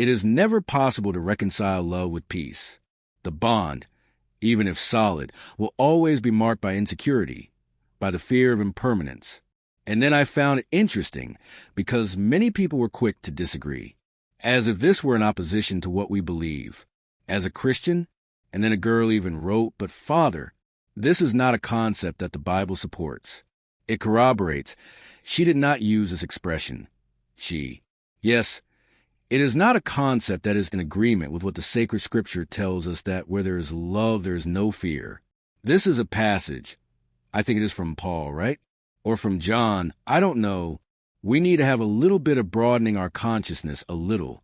It is never possible to reconcile love with peace. The bond, even if solid, will always be marked by insecurity, by the fear of impermanence. And then I found it interesting because many people were quick to disagree, as if this were in opposition to what we believe. As a Christian, and then a girl even wrote, "But Father, this is not a concept that the Bible supports." It corroborates. She did not use this expression. Yes, it is not a concept that is in agreement with what the sacred scripture tells us, that where there is love, there is no fear. This is a passage. I think it is from Paul, right? Or from John. I don't know. We need to have a little bit of broadening our consciousness a little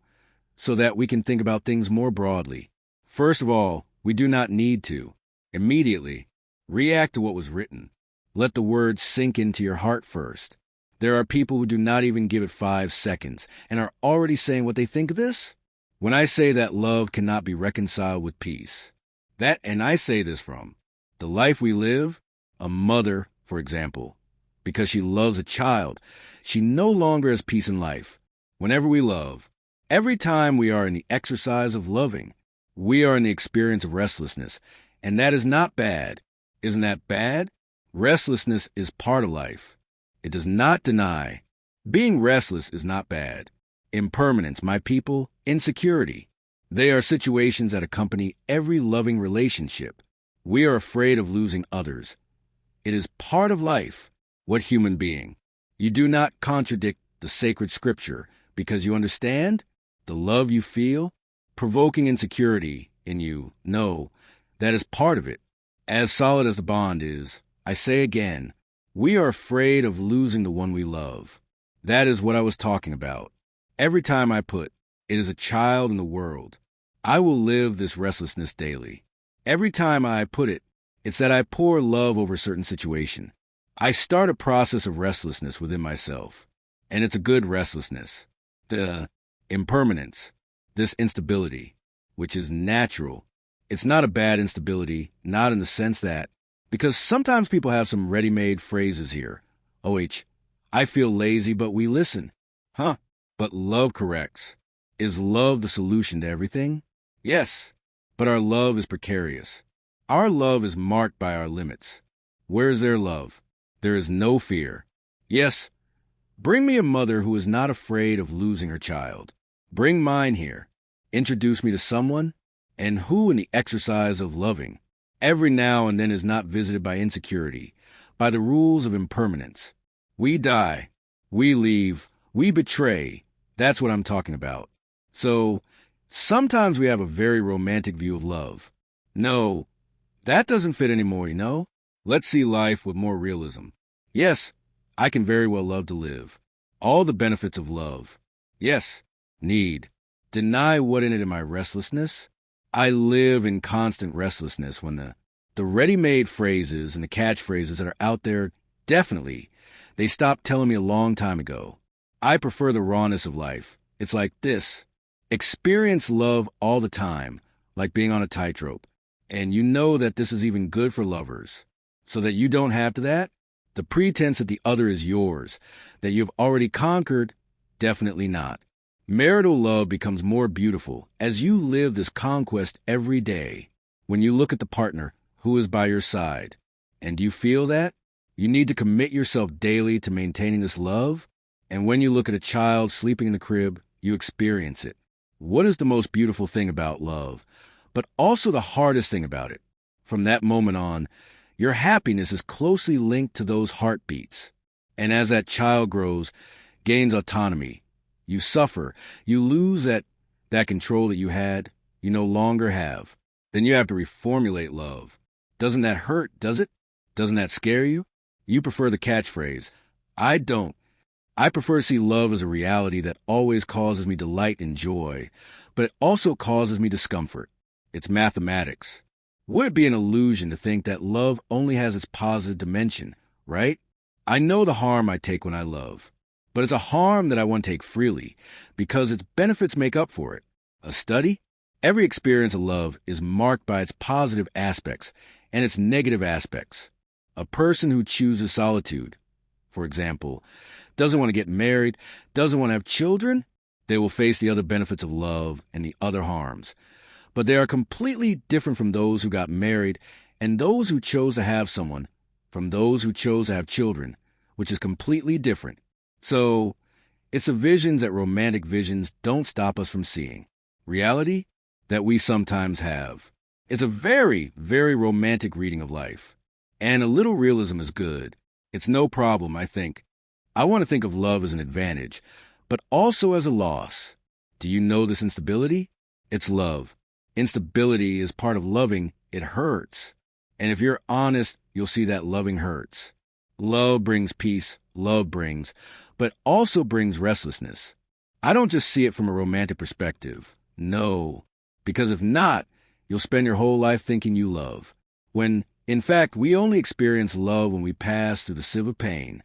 so that we can think about things more broadly. First of all, we do not need to immediately react to what was written. Let the words sink into your heart first. There are people who do not even give it 5 seconds and are already saying what they think of this. When I say that love cannot be reconciled with peace, and I say this from the life we live, a mother, for example, because she loves a child, she no longer has peace in life. Whenever we love, every time we are in the exercise of loving, we are in the experience of restlessness, and that is not bad. Isn't that bad? Restlessness is part of life. It does not deny. Being restless is not bad. Impermanence, my people, insecurity. They are situations that accompany every loving relationship. We are afraid of losing others. It is part of life. What human being? You do not contradict the sacred scripture because you understand the love you feel, provoking insecurity in you. No, that is part of it. As solid as the bond is, I say again, we are afraid of losing the one we love. That is what I was talking about. Every time I put, "It is a child in the world," I will live this restlessness daily. Every time I put it, it's that I pour love over a certain situation. I start a process of restlessness within myself, and it's a good restlessness. The impermanence, this instability, which is natural. It's not a bad instability, not in the sense that, because sometimes people have some ready-made phrases here. I feel lazy, but we listen. But love corrects. Is love the solution to everything? Yes, but our love is precarious. Our love is marked by our limits. Where is their love? There is no fear. Yes, bring me a mother who is not afraid of losing her child. Bring mine here. Introduce me to someone, and who in the exercise of loving, every now and then is not visited by insecurity, by the rules of impermanence. We die, we leave, we betray. That's what I'm talking about. So, sometimes we have a very romantic view of love. No, that doesn't fit anymore, you know? Let's see life with more realism. Yes, I can very well love to live. All the benefits of love. Yes, need. Deny what in it in my restlessness? I live in constant restlessness when the ready-made phrases and the catchphrases that are out there, definitely, they stopped telling me a long time ago. I prefer the rawness of life. It's like this. Experience love all the time, like being on a tightrope. And you know that this is even good for lovers. So that you don't have to that. The pretense that the other is yours, that you've already conquered, definitely not. Marital love becomes more beautiful as you live this conquest every day. When you look at the partner who is by your side, and do you feel that? You need to commit yourself daily to maintaining this love. And when you look at a child sleeping in the crib, you experience it. What is the most beautiful thing about love, but also the hardest thing about it? From that moment on, your happiness is closely linked to those heartbeats. And as that child grows, gains autonomy, you suffer, you lose that control that you had, you no longer have. Then you have to reformulate love. Doesn't that hurt, does it? Doesn't that scare you? You prefer the catchphrase. I don't. I prefer to see love as a reality that always causes me delight and joy, but it also causes me discomfort. It's mathematics. Would it be an illusion to think that love only has its positive dimension, right? I know the harm I take when I love, but it's a harm that I want to take freely because its benefits make up for it. A study? Every experience of love is marked by its positive aspects and its negative aspects. A person who chooses solitude, for example, doesn't want to get married, doesn't want to have children, They will face the other benefits of love and the other harms. But they are completely different from those who got married and those who chose to have someone, from those who chose to have children, which is completely different. So, it's the visions that romantic visions don't stop us from seeing. Reality that we sometimes have. It's a very, very romantic reading of life. And a little realism is good. It's no problem, I think. I want to think of love as an advantage, but also as a loss. Do you know this instability? It's love. Instability is part of loving. It hurts. And if you're honest, you'll see that loving hurts. Love brings peace, love brings, but also brings restlessness. I don't just see it from a romantic perspective. No, because if not, you'll spend your whole life thinking you love. When, in fact, we only experience love when we pass through the sieve of pain.